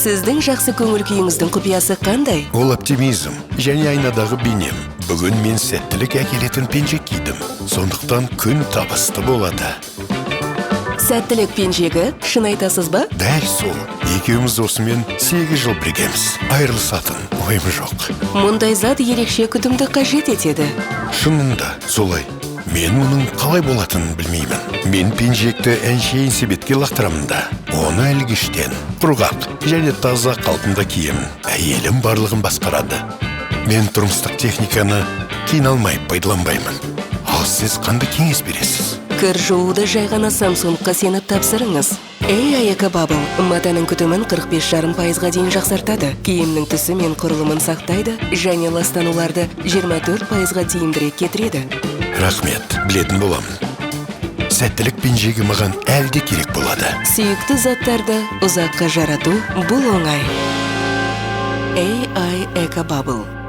Сіздің жақсы көңіл күйіңіздің құпиясы қандай? Ол оптимизм және айнадағы бейнем. Бүгін мен сәттілік әкелетін пенжек кидім. Сондықтан күн табысты болады. Сәттілік пенжегі, шын айтасыз ба? Дәл сол. Екеуміз осымен 8 жыл біргеміз. Айырылысатын ойым жоқ. Мұндай зат ерекше күтімді қажет етеді. Шынында солай. Мен мұның қалай болатынын білмеймін. Мен пенжекті әншейін себетке лақтырамын да. Оны ілгіштен, құрғақ және таза қалпында киемін. Әйелім барлығын басқарады. Мен тұрмыстық техниканы қиналмай пайдаланбаймын. Ал сіз қандай кеңес бересіз? Кір жууды жай ғана Samsung-қа сеніп тапсырыңыз. Экобабл матаның күтімін 45,5%-ға дейін жақсартады. Киімнің түсі мен құрылымын сақтайды және ластануларды 24%-ға тиімдірек кетіреді. Рахмет, білетін боламын. Сәттілік пенжегі маған әлде керек болады. Сүйікті заттарды ұзаққа жарату бұл оңай. Экобабл.